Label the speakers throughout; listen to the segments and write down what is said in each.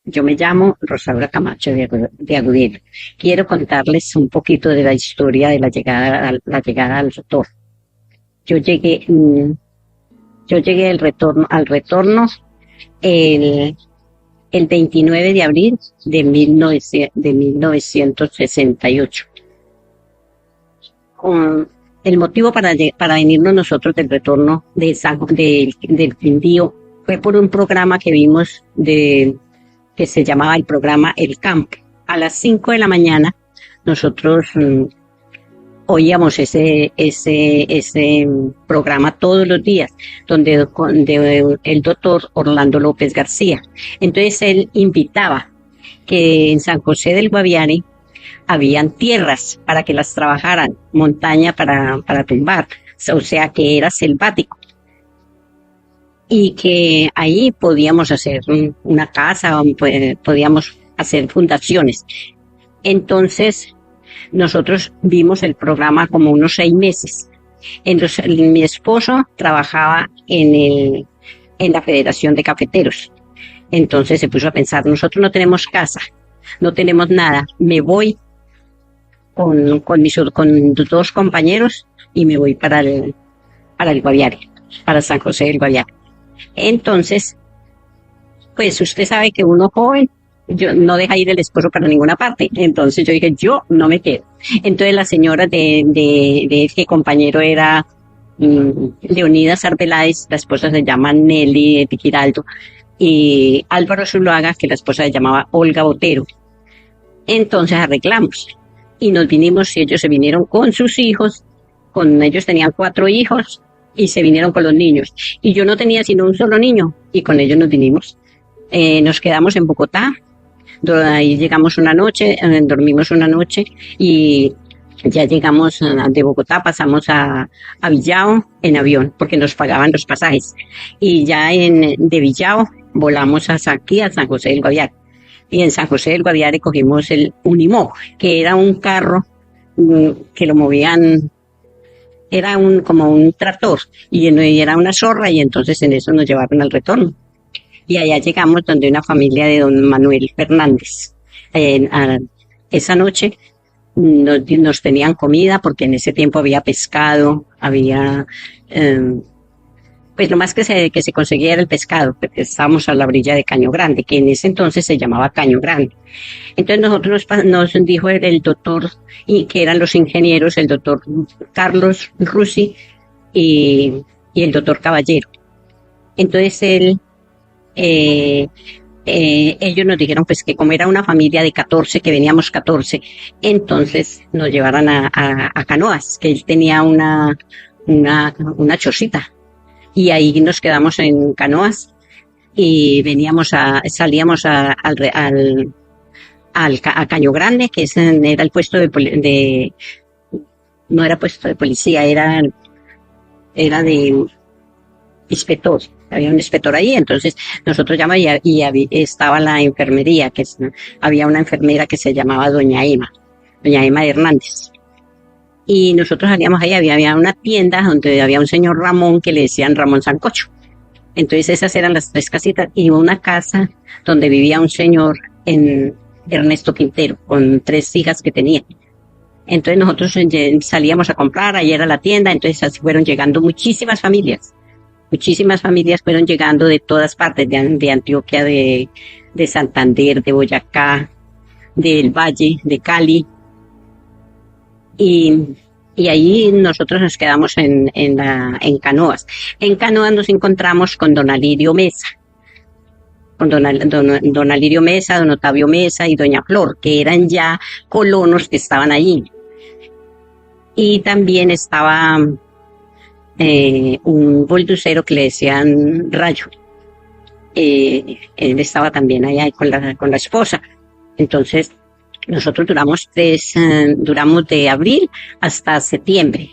Speaker 1: Yo me llamo Rosaura Camacho de Agudelo. Quiero contarles un poquito de la historia de la llegada al retorno. Yo llegué, yo llegué al retorno el, el 29 de abril de 1968. Um, el motivo para venirnos nosotros del retorno del Quindío fue por un programa que vimos que se llamaba el programa El Campo. A las 5 de la mañana nosotros oíamos ese programa todos los días, donde el doctor Orlando López García. Entonces él invitaba que en San José del Guaviare habían tierras para que las trabajaran, montaña para tumbar, o sea que era selvático. Y que ahí podíamos hacer una casa, podíamos hacer fundaciones. Entonces, nosotros vimos el programa como unos 6 meses. Mi esposo trabajaba en la Federación de Cafeteros. Entonces se puso a pensar, nosotros no tenemos casa, no tenemos nada, me voy con 2 compañeros y me voy para el Guaviare, para San José del Guaviare. Entonces, pues usted sabe que uno joven yo no deja ir el esposo para ninguna parte. Entonces yo dije, yo no me quedo. Entonces la señora de ese compañero era Leonidas Arbeláez, la esposa se llama Nelly de Giraldo, y Álvaro Zuluaga, que la esposa se llamaba Olga Botero. Entonces arreglamos y nos vinimos, y ellos se vinieron con sus hijos, ellos tenían 4 hijos, y se vinieron con los niños. Y yo no tenía sino un solo niño, y con ellos nos vinimos. Nos quedamos en Bogotá, ahí llegamos una noche, dormimos una noche, y ya llegamos de Bogotá, pasamos a Villao en avión, porque nos pagaban los pasajes. Y ya de Villao volamos aquí a San José del Guaviare. Y en San José del Guaviare cogimos el Unimog, que era un carro que lo movían, era como un tractor, y era una zorra, y entonces en eso nos llevaron al retorno. Y allá llegamos donde una familia de don Manuel Fernández. Esa noche nos tenían comida, porque en ese tiempo había pescado, había, pues lo más que se conseguía era el pescado, porque estábamos a la orilla de Caño Grande, que en ese entonces se llamaba Caño Grande. Entonces nosotros nos dijo el doctor, y que eran los ingenieros, el doctor Carlos Rusi y el doctor Caballero. Entonces ellos nos dijeron pues que como era una familia de 14, que veníamos 14, entonces nos llevaran a Canoas, que él tenía una chocita, y ahí nos quedamos en Canoas, y salíamos a Caño Grande, que era el puesto no era puesto de policía, era de inspector. Había un inspector ahí, entonces nosotros llamamos, y estaba la enfermería, había una enfermera que se llamaba doña Emma Hernández. Y nosotros salíamos ahí, había una tienda donde había un señor Ramón, que le decían Ramón Sancocho. Entonces esas eran las 3 casitas, y una casa donde vivía un señor Ernesto Quintero, con 3 hijas que tenía. Entonces nosotros salíamos a comprar, ahí era la tienda, entonces así fueron llegando muchísimas familias fueron llegando de todas partes, de Antioquia, de Santander, de Boyacá, del Valle, de Cali. Y ahí nosotros nos quedamos en Canoas. En Canoas nos encontramos con don Alirio Mesa, don Alirio Mesa, don Otavio Mesa y doña Flor, que eran ya colonos que estaban allí. Y también estaba un bolducero que le decían Rayo. Él estaba también allá con la esposa. Entonces nosotros duramos de abril hasta septiembre.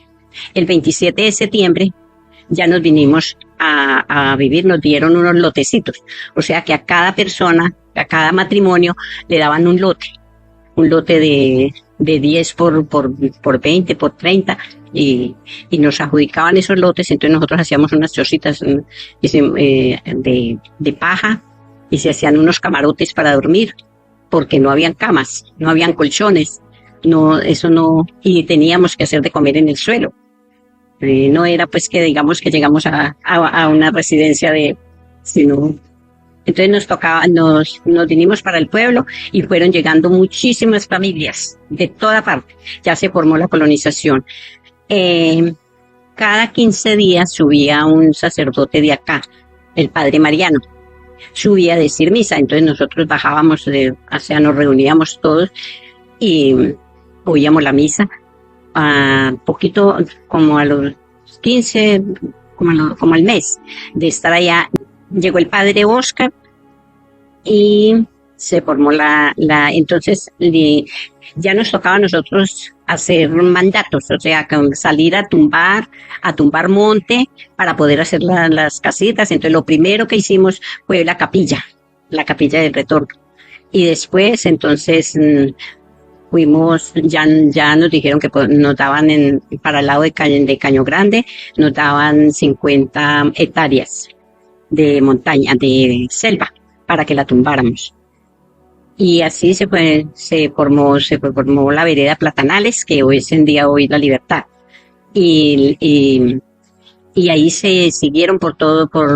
Speaker 1: El 27 de septiembre ya nos vinimos a vivir, nos dieron unos lotecitos. O sea que a cada persona, a cada matrimonio, le daban un lote de 10 por 20, por 30, y nos adjudicaban esos lotes. Entonces nosotros hacíamos unas chocitas de paja, y se hacían unos camarotes para dormir, porque no habían camas, no habían colchones, no, eso no, y teníamos que hacer de comer en el suelo. No era pues que digamos que llegamos a una residencia sino, entonces nos tocaba, nos vinimos para el pueblo y fueron llegando muchísimas familias de toda parte. Ya se formó la colonización. Cada 15 días subía un sacerdote de acá, el padre Mariano, subía a decir misa. Entonces nosotros bajábamos, o sea, nos reuníamos todos y oíamos la misa. Poquito, como a los 15, como al mes de estar allá, llegó el padre Oscar y se formó entonces ya nos tocaba a nosotros hacer mandatos, o sea, salir a tumbar monte para poder hacer las casitas. Entonces lo primero que hicimos fue la capilla del retorno. Y después, entonces, fuimos, ya nos dijeron que nos daban para el lado de Caño Grande, nos daban 50 hectáreas de montaña, de selva, para que la tumbáramos. Y así se formó la vereda Platanales, que hoy es en día hoy La Libertad. Y ahí se siguieron por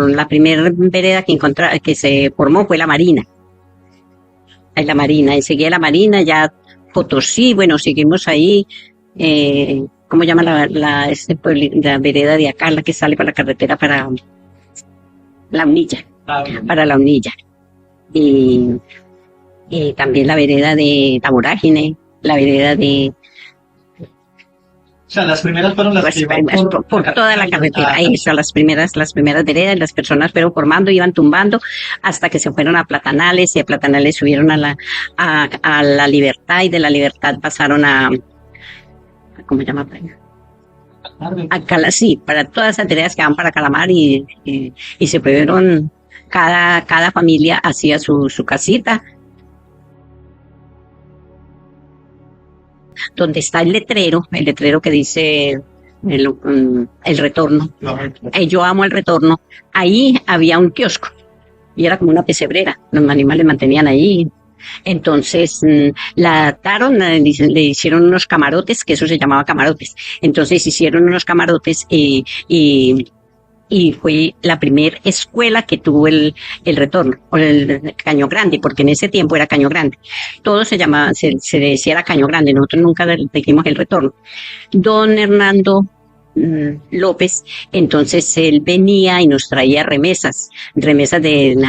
Speaker 1: la primera vereda que se formó fue la Marina. Enseguida la Marina, ya Potosí, bueno, seguimos ahí, ¿cómo llama la vereda de acá, la que sale para la carretera para La Unilla? Para La Unilla. Y también la vereda de Taborágine, la vereda de...
Speaker 2: O sea, las primeras fueron las que iban
Speaker 1: por toda la carretera, las primeras veredas, las personas fueron formando, iban tumbando, hasta que se fueron a Platanales, y a Platanales subieron a la Libertad, y de la Libertad pasaron ¿cómo se llama? Sí, para todas esas veredas que van para Calamar, y se fueron, cada familia hacía su casita. Donde está el letrero que dice el retorno. Yo amo el retorno. Ahí había un kiosco y era como una pesebrera. Los animales mantenían ahí. Entonces la ataron, le hicieron unos camarotes, que eso se llamaba camarotes. Entonces hicieron unos camarotes y fue la primera escuela que tuvo el retorno, o el Caño Grande, porque en ese tiempo era Caño Grande. Todo se llamaba, se decía era Caño Grande, nosotros nunca dijimos el retorno. Don Hernando López, entonces él venía y nos traía remesas de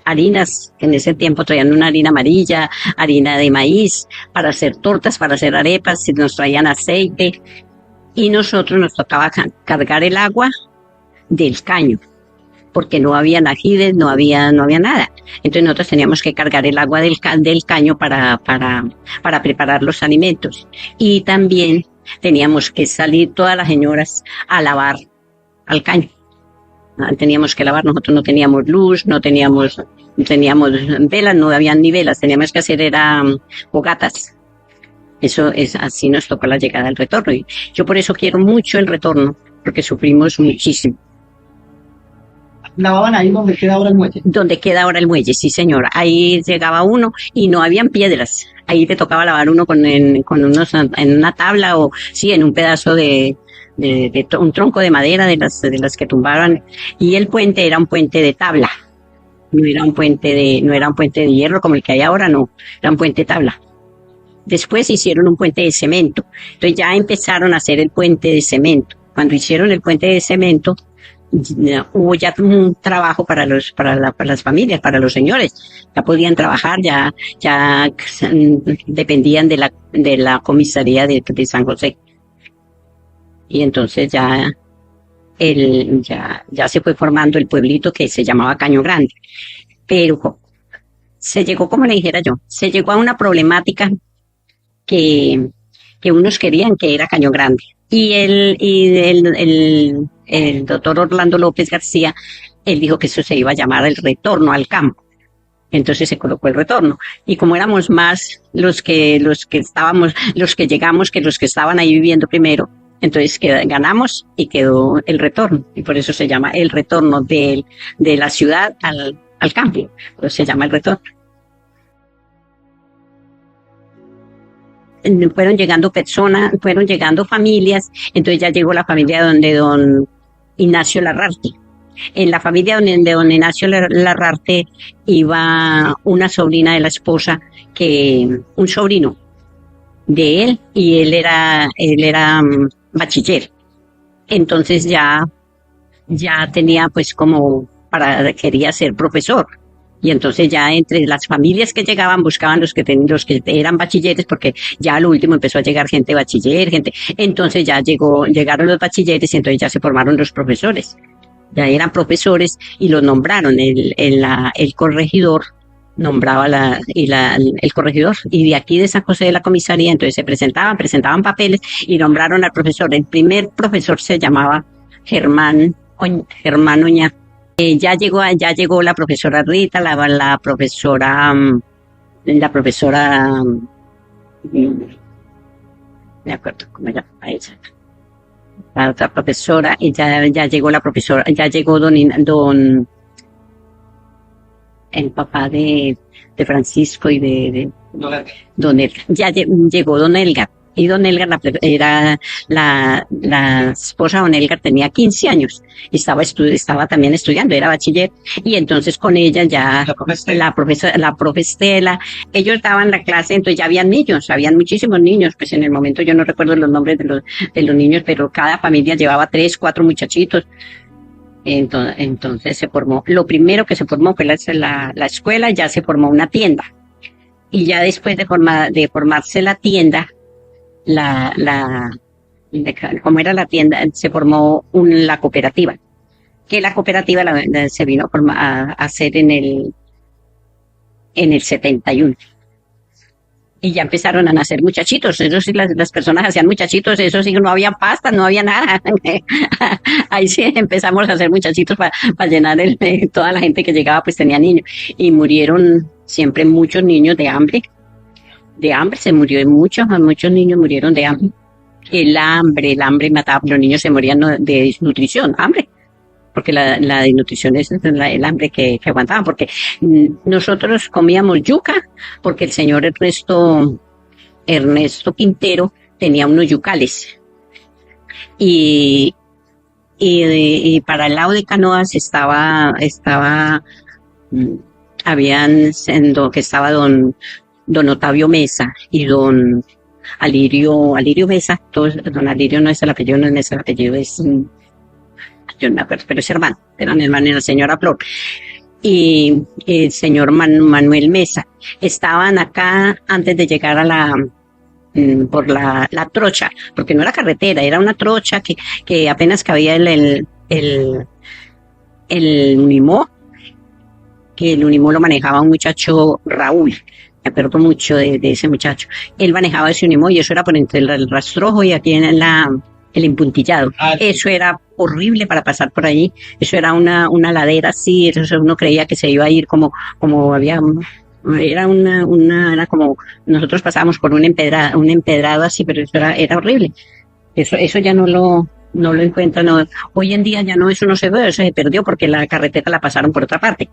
Speaker 1: harinas, que en ese tiempo traían una harina amarilla, harina de maíz, para hacer tortas, para hacer arepas, nos traían aceite. Y nosotros nos tocaba cargar el agua del caño, porque no había ajides, no había nada. Entonces nosotros teníamos que cargar el agua del caño para preparar los alimentos. Y también teníamos que salir todas las señoras a lavar al caño. Teníamos que lavar, nosotros no teníamos luz, no teníamos velas, no habían ni velas, teníamos que hacer fogatas. Eso es, así nos tocó la llegada del retorno. Y yo por eso quiero mucho el retorno, porque sufrimos muchísimo.
Speaker 2: ¿Lavaban ahí donde queda ahora el muelle?
Speaker 1: Donde queda ahora el muelle, sí señora. Ahí llegaba uno y no habían piedras. Ahí te tocaba lavar uno en una tabla, o sí, en un pedazo de un tronco de madera de las que tumbaban. Y el puente era un puente de tabla. No era un puente de hierro como el que hay ahora, no. Era un puente de tabla. Después hicieron un puente de cemento. Entonces ya empezaron a hacer el puente de cemento. Cuando hicieron el puente de cemento, hubo ya un trabajo para las familias, para los señores. Ya podían trabajar, ya dependían de la comisaría de San José. Y entonces ya se fue formando el pueblito que se llamaba Caño Grande. Pero se llegó, como le dijera yo, se llegó a una problemática que unos querían que era Caño Grande. Y el doctor Orlando López García, él dijo que eso se iba a llamar el retorno al campo. Entonces se colocó el retorno. Y como éramos más los que llegamos que los que estaban ahí viviendo primero, entonces ganamos y quedó el retorno. Y por eso se llama el retorno de la ciudad al al cambio, pues se llama el retorno. Fueron llegando personas, fueron llegando familias, entonces ya llegó la familia donde don Ignacio Larrarte. En la familia de don Ignacio Larrarte iba una sobrina de la esposa, un sobrino de él, y él era bachiller. Entonces ya tenía pues quería ser profesor. Y entonces ya entre las familias que llegaban buscaban los que eran bachilleres, porque ya a lo último empezó a llegar gente bachiller, entonces ya llegaron los bachilleres y entonces ya se formaron los profesores. Ya eran profesores y los nombraron. El corregidor nombraba el corregidor, y de aquí de San José de la comisaría entonces se presentaban papeles y nombraron al profesor. El primer profesor se llamaba Germán Oñar. Ya llegó la profesora Rita, la profesora, me acuerdo cómo era ella, la otra profesora, y ya llegó la profesora, ya llegó el papá de Francisco y de don Elgar. Ya llegó don Elgar. Y don Elgar era la esposa de don Elgar, tenía 15 años y estaba también estudiando, era bachiller, y entonces con ella ya la profe Estela, ellos daban la clase, entonces ya habían muchísimos niños, pues en el momento yo no recuerdo los nombres de los niños, pero cada familia llevaba 3, 4 muchachitos. Entonces se formó, lo primero que se formó fue la escuela, ya se formó una tienda, y ya después de formarse la tienda, como era la tienda, se formó la cooperativa, que la cooperativa se vino a hacer en el 71. Y ya empezaron a nacer muchachitos, eso sí, las personas hacían muchachitos, eso sí, no había pasta, no había nada. Ahí sí empezamos a hacer muchachitos para llenar toda la gente que llegaba pues tenía niños. Y murieron siempre muchos niños de hambre. Se murió muchos niños murieron de hambre. El hambre mataba, los niños se morían de desnutrición, hambre, porque la desnutrición es el hambre que aguantaban, porque nosotros comíamos yuca, porque el señor Ernesto Quintero tenía unos yucales, y para el lado de Canoas estaba don Otavio Mesa y don Alirio Mesa. Don Alirio no es el apellido, yo no me acuerdo, pero es hermano, eran hermanos de la señora Flor. Y el señor Manuel Mesa estaban acá antes de llegar por la trocha, porque no era carretera, era una trocha que apenas cabía el Unimó, que el Unimó lo manejaba un muchacho, Raúl. Me acuerdo mucho de ese muchacho. Él manejaba ese Unimó y eso era por entre el rastrojo y aquí en el empuntillado. Eso era horrible para pasar por allí. Eso era una ladera así, eso uno creía que se iba a ir como había, era como, nosotros pasábamos por un empedrado así, pero eso era horrible. Eso ya no lo encuentran. No. Hoy en día ya no, eso no se ve, eso se perdió porque la carretera la pasaron por otra parte.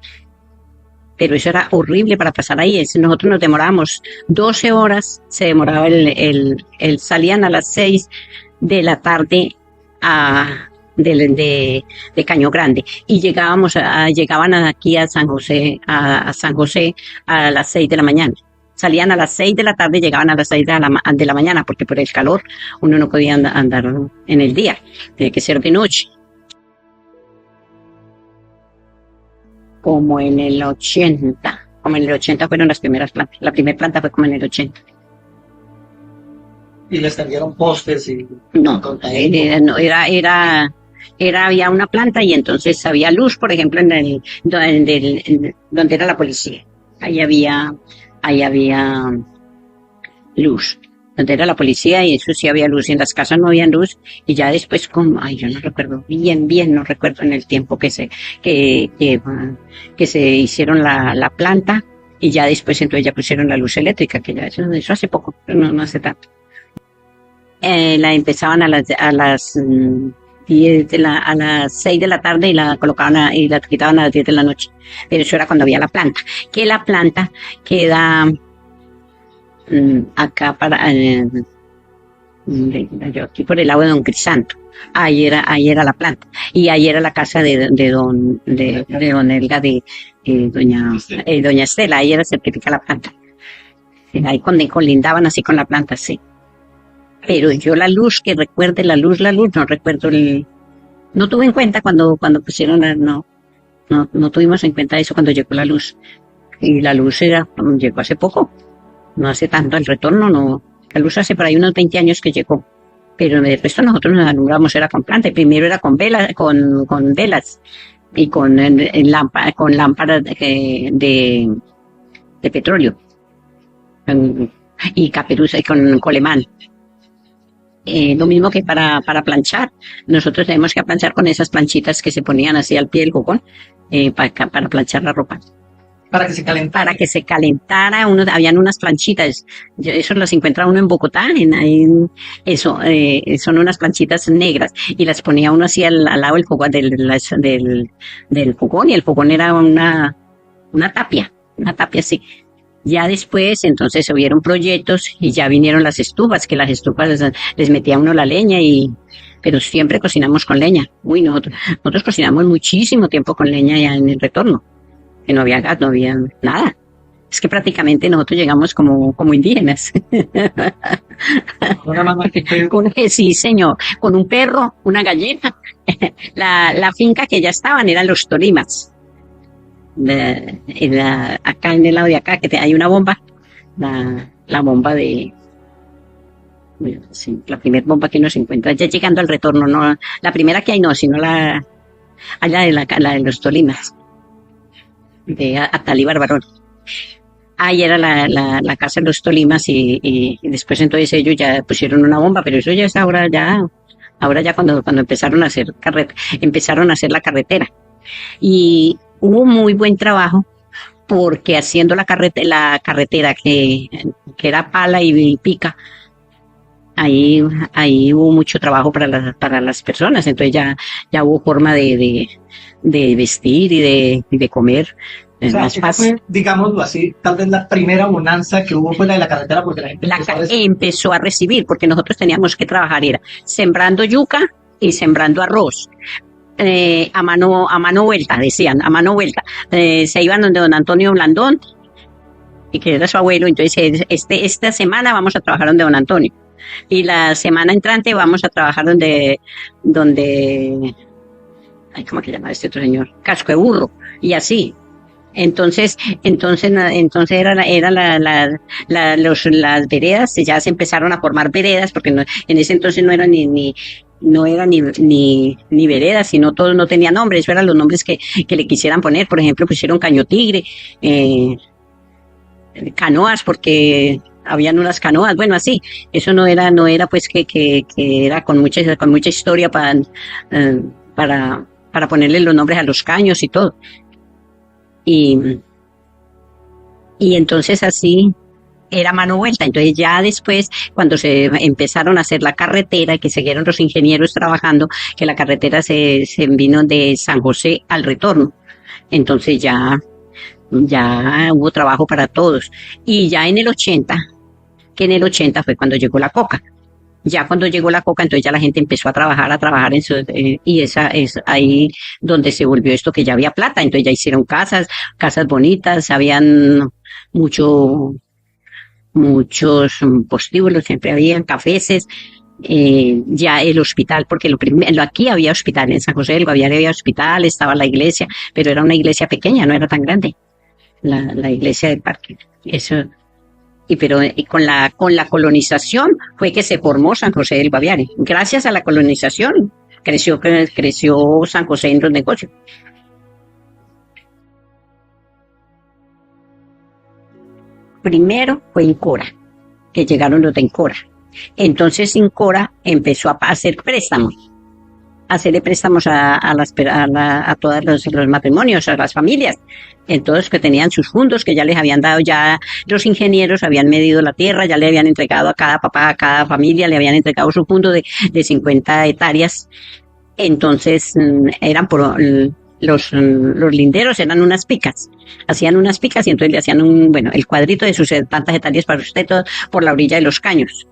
Speaker 1: Pero eso era horrible para pasar ahí. Nosotros nos demorábamos 12 horas, se demoraba salían a las 6 de la tarde de Caño Grande y llegaban aquí a San José a las 6 de la mañana. Salían a las 6 de la tarde, llegaban a las 6 de la mañana, porque por el calor uno no podía andar en el día, tenía que ser de noche. Como en el 80 fueron las primeras plantas. La primera planta fue como en el 80.
Speaker 2: ¿Y les tendieron postes?
Speaker 1: No, había una planta y entonces había luz, por ejemplo, donde era la policía. Ahí había luz. Donde era la policía, y eso sí había luz, y en las casas no había luz, y ya después yo no recuerdo bien, no recuerdo en el tiempo que se hicieron la planta, y ya después entonces ya pusieron la luz eléctrica, que ya eso hace poco, pero no hace tanto. La empezaban a las a las 6 de la tarde y la colocaban y la quitaban a las 10 de la noche. Pero eso era cuando había la planta. Que la planta queda acá yo aquí por el lado de Don Crisanto. Ahí era la planta. Y ahí era la casa de don Elga, doña Estela. Ahí era certifica la planta. Ahí colindaban así con la planta, sí. Pero yo la luz, que recuerde la luz, no recuerdo no tuve en cuenta cuando pusieron no tuvimos en cuenta eso cuando llegó la luz. Y la luz llegó hace poco, no hace tanto el retorno, no. La luz hace por ahí unos 20 años que llegó. Pero de resto nosotros nos alumbramos, era con planta. Primero era con velas, con velas y con lámparas de petróleo. Y caperuza y con colemán. Lo mismo que para planchar. Nosotros tenemos que planchar con esas planchitas que se ponían así al pie del cocón, para planchar la ropa.
Speaker 2: Para que se calentara.
Speaker 1: Para que se calentara, habían unas planchitas, eso las encuentra uno en Bogotá, son unas planchitas negras, y las ponía uno así al lado del fogón, del fogón, y el fogón era una tapia así. Ya después, entonces se hubieron proyectos y ya vinieron las estufas, que las estufas les metía uno la leña pero siempre cocinamos con leña. Nosotros cocinamos muchísimo tiempo con leña ya en el retorno, que no había gas, no había nada. Es que prácticamente nosotros llegamos como indígenas. Sí, señor, con un perro, una gallina. La finca que ya estaban eran los Tolimas. Acá en el lado de acá que hay una bomba, la bomba sí, la primera bomba que uno se encuentra ya llegando al retorno, no la primera que hay, no, sino allá de la de los Tolimas, de Atalí Barbarón. Ahí era la casa de los Tolimas, y después entonces ellos ya pusieron una bomba, pero eso ya es ahora ya cuando empezaron a hacer la carretera. Y hubo muy buen trabajo, porque haciendo la carretera que era pala y pica, ahí hubo mucho trabajo para las personas. Entonces ya hubo forma de vestir y de comer.
Speaker 2: O sea, esa fue, digámoslo así, tal vez la primera bonanza que hubo fue la de la carretera, porque la gente
Speaker 1: empezó a recibir, porque nosotros teníamos que trabajar, era sembrando yuca y sembrando arroz. A mano vuelta, decían, a mano vuelta. Se iban donde don Antonio Blandón, y que era su abuelo. Entonces esta semana vamos a trabajar donde don Antonio, y la semana entrante vamos a trabajar donde ¿cómo que llama este otro señor? Casco de Burro, y así. Entonces era las veredas, ya se empezaron a formar veredas, porque en ese entonces no era ni veredas, sino todos no tenían nombres. Eso eran los nombres que le quisieran poner. Por ejemplo, pusieron Caño Tigre, canoas, porque habían unas canoas, bueno, así. Eso no era pues que era con mucha historia para ponerle los nombres a los caños y todo. Y entonces así era mano vuelta. Entonces ya después, cuando se empezaron a hacer la carretera, que siguieron los ingenieros trabajando, que la carretera se vino de San José al retorno, entonces ya hubo trabajo para todos. Y ya en el 80 fue cuando llegó la coca. Ya cuando llegó la coca, entonces ya la gente empezó a trabajar y esa es ahí donde se volvió esto, que ya había plata. Entonces ya hicieron casas bonitas, habían muchos postíbulos, siempre habían cafeses, ya el hospital, porque aquí había hospital, en San José del Guaviare había hospital, estaba la iglesia, pero era una iglesia pequeña, no era tan grande, la iglesia del parque. Eso. Pero con la colonización fue que se formó San José del Guaviare. Gracias a la colonización creció San José en los negocios. Primero fue Incora, que llegaron los de Incora. Entonces Incora empezó a hacerle préstamos a todos los matrimonios, a las familias. Entonces, que tenían sus fundos, que ya les habían dado, ya los ingenieros habían medido la tierra, ya le habían entregado a cada papá, a cada familia, le habían entregado su fondo de 50 hectáreas, Entonces eran los linderos eran unas picas, hacían unas picas y entonces le hacían el cuadrito de sus tantas hectáreas para usted todo por la orilla de los caños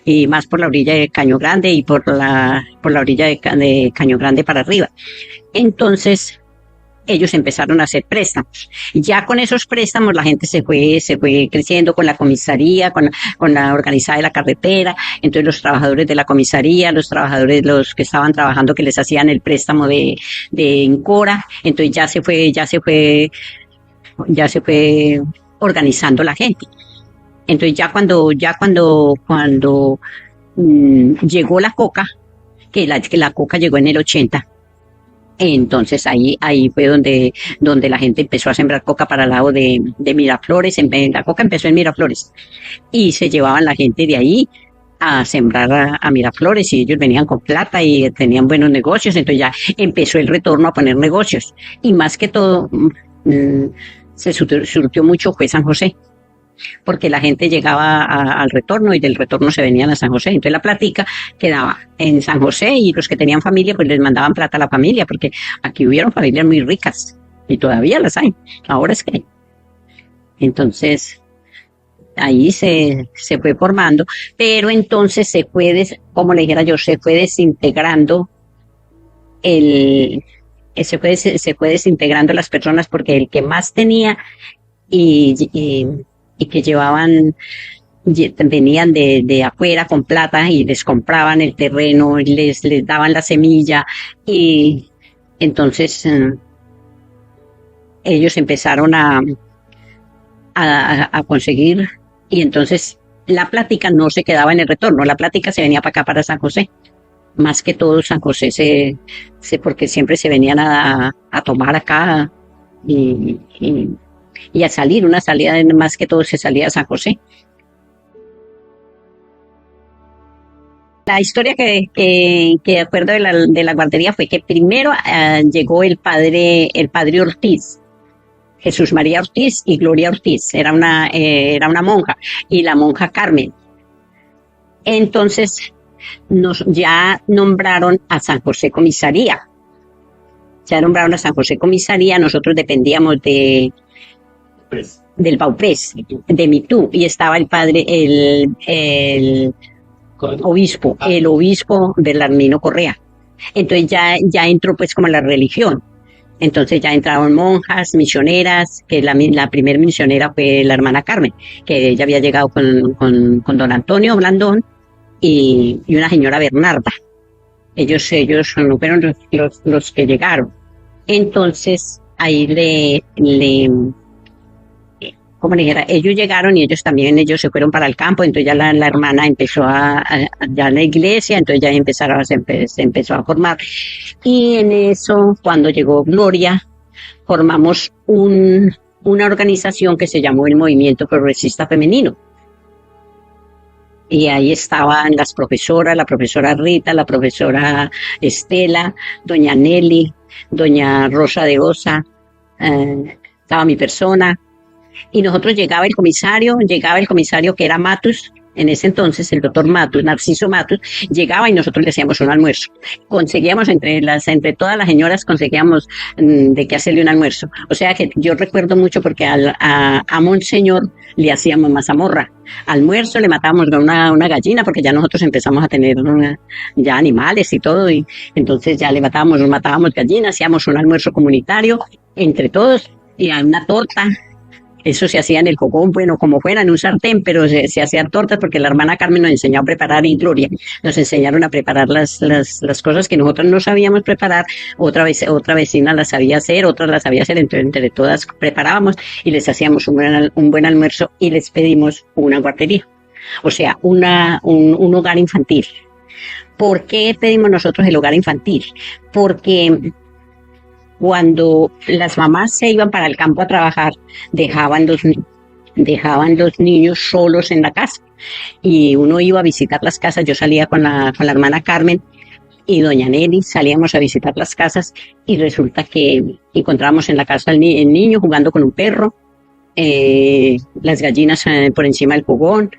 Speaker 1: y más por la orilla de Caño Grande y por la orilla de Caño Grande para arriba. Entonces ellos empezaron a hacer préstamos. Ya con esos préstamos la gente se fue creciendo con la comisaría, con la organizada de la carretera. Entonces los trabajadores de la comisaría, los que estaban trabajando, que les hacían el préstamo de Encora. Entonces ya se fue organizando la gente. Entonces cuando llegó la coca, que la coca llegó en el 80. Entonces ahí fue donde la gente empezó a sembrar coca para el lado de Miraflores. La coca empezó en Miraflores y se llevaban la gente de ahí a sembrar a Miraflores y ellos venían con plata y tenían buenos negocios. Entonces ya empezó el retorno a poner negocios y más que todo se surtió mucho fue San José, porque la gente llegaba al retorno y del retorno se venían a San José. Entonces la plática quedaba en San José y los que tenían familia pues les mandaban plata a la familia, porque aquí hubieron familias muy ricas y todavía las hay. Ahora es que. Entonces ahí se fue formando, pero entonces como le dijera yo, se fue desintegrando se fue desintegrando las personas, porque el que más tenía y que venían de afuera con plata y les compraban el terreno, les daban la semilla y entonces ellos empezaron a conseguir, y entonces la plática no se quedaba en el retorno, la plática se venía para acá, para San José. Más que todo San José porque siempre se venían a tomar acá y a salir, una salida más que todo se salía a San José. La historia que de acuerdo de la guardería fue que primero llegó el padre Ortiz, Jesús María Ortiz y Gloria Ortiz, era una monja, y la monja Carmen. Entonces ya nombraron a San José comisaría. Nosotros dependíamos del Baupés, de Mitú, y estaba el padre, el obispo Belarmino Correa. Entonces ya entró pues como la religión. Entonces ya entraron monjas, misioneras, que la primera misionera fue la hermana Carmen, que ella había llegado con don Antonio Blandón y una señora Bernarda. Ellos no fueron los que llegaron. Entonces ahí como le dijera, ellos llegaron y ellos se fueron para el campo. Entonces ya la hermana empezó ya en la iglesia, entonces ya se empezó a formar. Y en eso, cuando llegó Gloria, formamos una organización que se llamó el Movimiento Progresista Femenino. Y ahí estaban las profesoras, la profesora Rita, la profesora Estela, doña Nelly, doña Rosa de Osa, estaba mi persona. Y nosotros llegaba el comisario que era Matus, en ese entonces el doctor Matus, Narciso Matus, llegaba y nosotros le hacíamos un almuerzo. Conseguíamos entre todas las señoras, conseguíamos de qué hacerle un almuerzo. O sea que yo recuerdo mucho porque a Monseñor le hacíamos mazamorra. Almuerzo le matábamos una gallina, porque ya nosotros empezamos a tener ya animales y todo, y entonces ya nos matábamos gallinas, hacíamos un almuerzo comunitario entre todos y una torta. Eso se hacía en el fogón, como fuera, en un sartén, pero se hacían tortas porque la hermana Carmen nos enseñó a preparar, y Gloria nos enseñaron a preparar las cosas que nosotros no sabíamos preparar. Otra vecina las sabía hacer, otra las sabía hacer, entonces entre todas preparábamos y les hacíamos un buen almuerzo y les pedimos una guardería, o sea, un hogar infantil. ¿Por qué pedimos nosotros el hogar infantil? Porque cuando las mamás se iban para el campo a trabajar, dejaban los niños solos en la casa y uno iba a visitar las casas. Yo salía con la hermana Carmen y doña Nelly, salíamos a visitar las casas y resulta que encontrábamos en la casa el niño jugando con un perro, las gallinas por encima del fogón,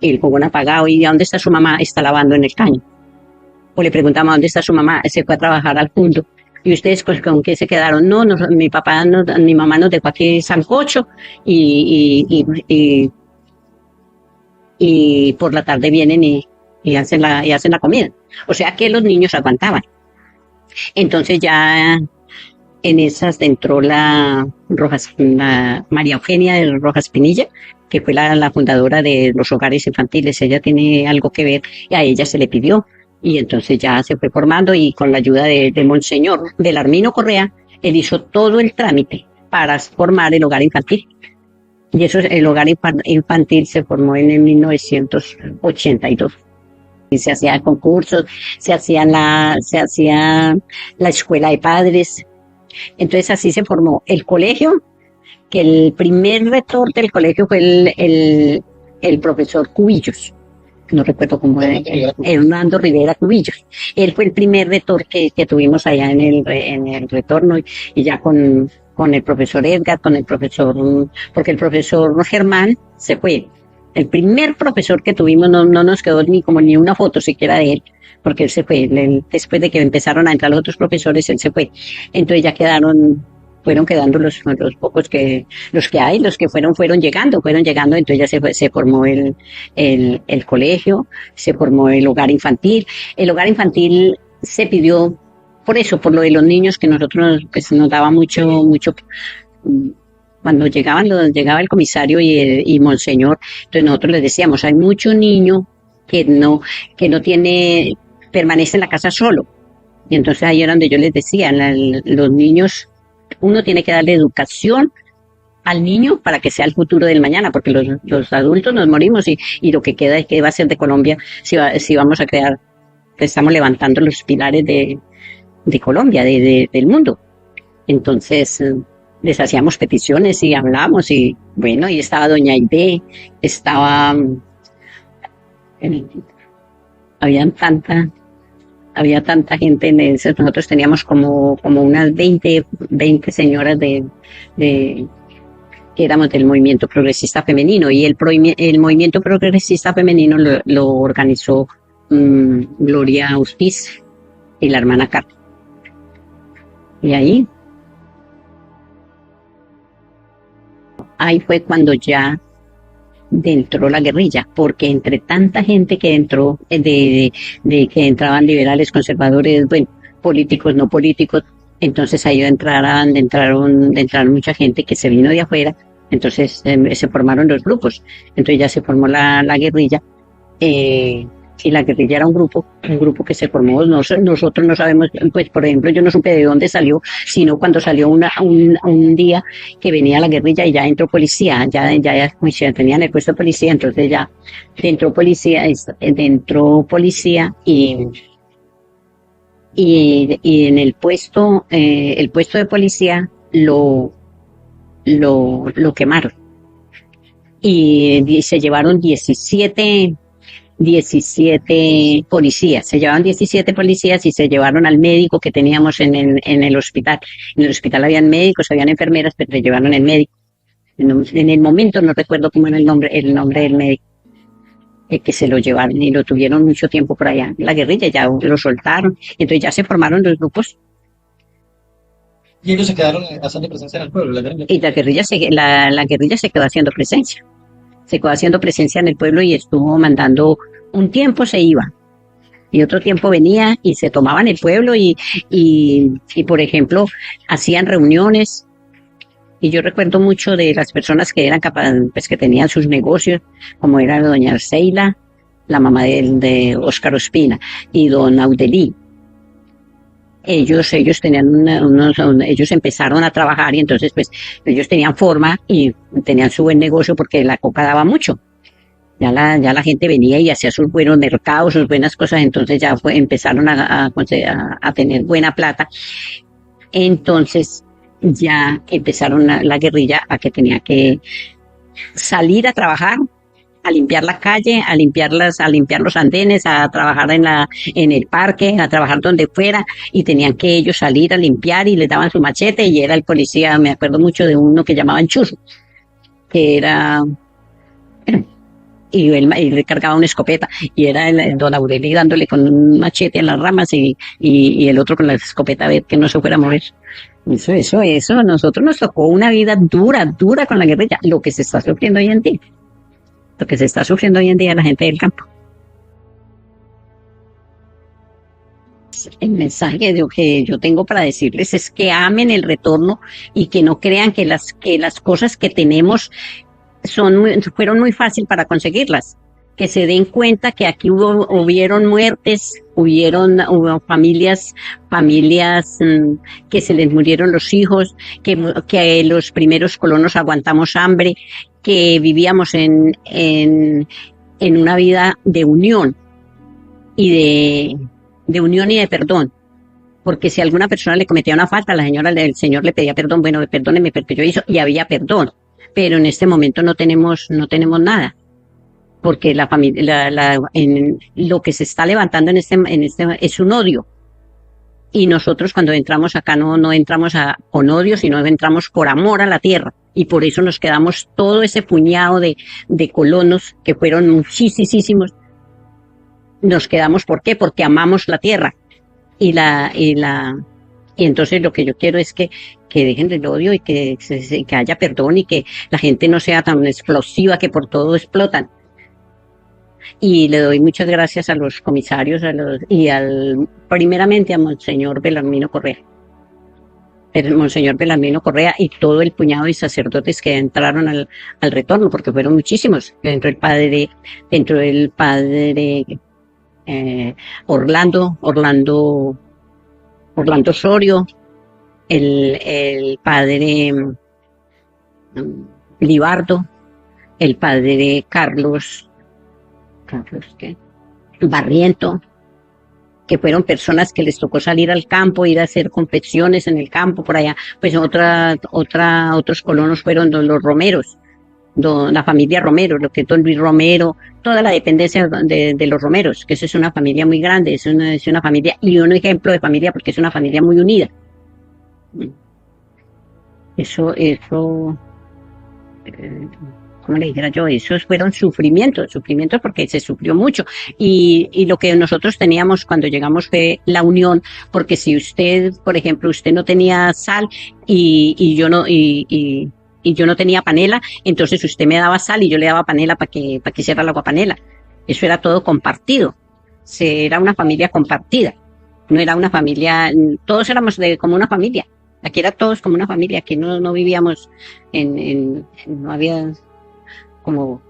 Speaker 1: el fogón apagado. ¿Y dónde está su mamá? Está lavando en el caño. o le preguntamos dónde está su mamá, se fue a trabajar al punto. ¿Y ustedes con qué se quedaron? No, mi papá, mi mamá nos dejó aquí sancocho y por la tarde vienen y hacen la comida. O sea que los niños aguantaban. Entonces ya en esas entró la María Eugenia de Rojas Pinilla, que fue la fundadora de los hogares infantiles. Ella tiene algo que ver y a ella se le pidió. Y entonces ya se fue formando y con la ayuda de Monseñor, del Armino Correa, él hizo todo el trámite para formar el hogar infantil. Y eso, el hogar infantil se formó en el 1982. Y se hacían concursos, se hacía la escuela de padres. Entonces así se formó el colegio, que el primer rector del colegio fue el profesor Cubillos. No recuerdo cómo era, Hernando Rivera Cubillos. Él fue el primer rector que tuvimos allá en el retorno y ya con el profesor Edgar, porque el profesor Germán se fue. El primer profesor que tuvimos no nos quedó ni una foto siquiera de él, porque él se fue. Después de que empezaron a entrar los otros profesores, él se fue. Entonces ya fueron quedando los pocos los que fueron llegando, entonces ya se formó el colegio, se formó el hogar infantil. El hogar infantil se pidió por eso, por lo de los niños, que nosotros pues, nos daba mucho. Cuando llegaba el comisario y Monseñor, entonces nosotros les decíamos, hay mucho niño que no permanece en la casa solo. Y entonces ahí era donde yo les decía, los niños, uno tiene que darle educación al niño para que sea el futuro del mañana, porque los adultos nos morimos y lo que queda es que va a ser de Colombia si vamos a crear, estamos levantando los pilares de Colombia, del mundo. Entonces les hacíamos peticiones y hablamos y bueno, y estaba doña Aide, había tanta gente en ese, nosotros teníamos como unas 20 señoras que éramos del movimiento progresista femenino y el movimiento progresista femenino lo organizó Gloria Ortiz y la hermana Carmen. Y ahí fue cuando ya entró la guerrilla, porque entre tanta gente que entró, que entraban liberales, conservadores, bueno, políticos, no políticos, entonces ahí entraron mucha gente que se vino de afuera, entonces se formaron los grupos, entonces ya se formó la guerrilla, y la guerrilla era un grupo que se formó, nosotros no sabemos, pues por ejemplo yo no supe de dónde salió, sino cuando salió un día que venía la guerrilla y ya entró policía, ya tenían el puesto de policía, entonces ya entró policía y en el puesto de policía lo quemaron y se llevaron 17 policías, se llevaban 17 policías y se llevaron al médico que teníamos en el hospital. En el hospital habían médicos, habían enfermeras, pero se llevaron el médico. En el momento no recuerdo cómo era el nombre del médico, que se lo llevaron y lo tuvieron mucho tiempo por allá. La guerrilla ya lo soltaron, entonces ya se formaron los grupos.
Speaker 2: Y ellos se quedaron haciendo presencia en el pueblo, la guerrilla.
Speaker 1: Y la guerrilla se quedó haciendo presencia. Se quedó haciendo presencia en el pueblo y estuvo mandando, un tiempo se iba y otro tiempo venía y se tomaban el pueblo y por ejemplo hacían reuniones y yo recuerdo mucho de las personas que eran pues que tenían sus negocios, como era doña Arceila, la mamá de Óscar Ospina, y don Audelí. Ellos tenían ellos empezaron a trabajar y entonces pues ellos tenían forma y tenían su buen negocio porque la coca daba mucho. Ya la gente venía y hacía sus buenos mercados, sus buenas cosas, entonces ya empezaron a tener buena plata. Entonces ya empezaron la guerrilla a que tenía que salir a trabajar, a limpiar la calle, a limpiar los andenes, a trabajar en el parque, a trabajar donde fuera, y tenían que ellos salir a limpiar y les daban su machete y era el policía, me acuerdo mucho de uno que llamaban Chuzo, que era, él le cargaba una escopeta y era el don Aurelio dándole con un machete a las ramas y el otro con la escopeta a ver que no se fuera a mover. Eso, a nosotros nos tocó una vida dura con la guerrilla, lo que se está sufriendo hoy en día, lo que se está sufriendo hoy en día la gente del campo. El mensaje que yo tengo para decirles es que amen el retorno y que no crean que las cosas que tenemos fueron muy fácil para conseguirlas, que se den cuenta que aquí hubieron muertes, hubo familias que se les murieron los hijos, que los primeros colonos aguantamos hambre, que vivíamos en una vida de unión y de unión y de perdón. Porque si alguna persona le cometía una falta, el Señor le pedía perdón, bueno, perdóneme porque yo hizo, y había perdón. Pero en este momento no tenemos nada, porque la familia, lo que se está levantando en este es un odio. Y nosotros cuando entramos acá no entramos con odio, sino entramos por amor a la tierra. Y por eso nos quedamos todo ese puñado de colonos, que fueron muchísimos, nos quedamos, ¿por qué? Porque amamos la tierra. Y entonces lo que yo quiero es que dejen el odio y que haya perdón y que la gente no sea tan explosiva que por todo explotan. Y le doy muchas gracias a los comisarios primeramente a Monseñor Belarmino Correa. Monseñor Belarmino Correa y todo el puñado de sacerdotes que entraron al retorno, porque fueron muchísimos. Dentro del padre Orlando Osorio, el padre Libardo, el padre Carlos Barriento, que fueron personas que les tocó salir al campo, ir a hacer confecciones en el campo, por allá. Pues otros colonos fueron los Romeros, la familia Romero, lo que es don Luis Romero, toda la dependencia de los Romeros, que eso es una familia muy grande, es una familia, y un ejemplo de familia porque es una familia muy unida. Eso, como le dijera yo, esos fueron sufrimientos porque se sufrió mucho. Y lo que nosotros teníamos cuando llegamos fue la unión, porque si usted, por ejemplo, usted no tenía sal y yo no tenía panela, entonces usted me daba sal y yo le daba panela para que hiciera el agua panela. Eso era todo compartido. Era una familia compartida. No era una familia, todos éramos como una familia. Aquí era todos como una familia, aquí no vivíamos no había como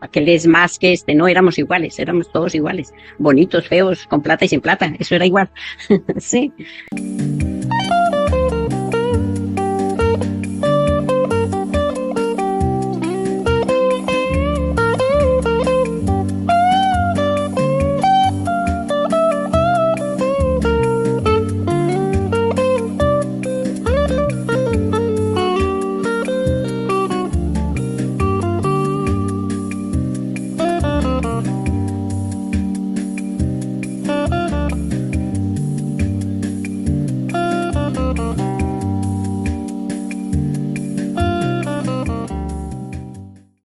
Speaker 1: aquel es más que no éramos iguales, éramos todos iguales, bonitos, feos, con plata y sin plata, eso era igual. Sí.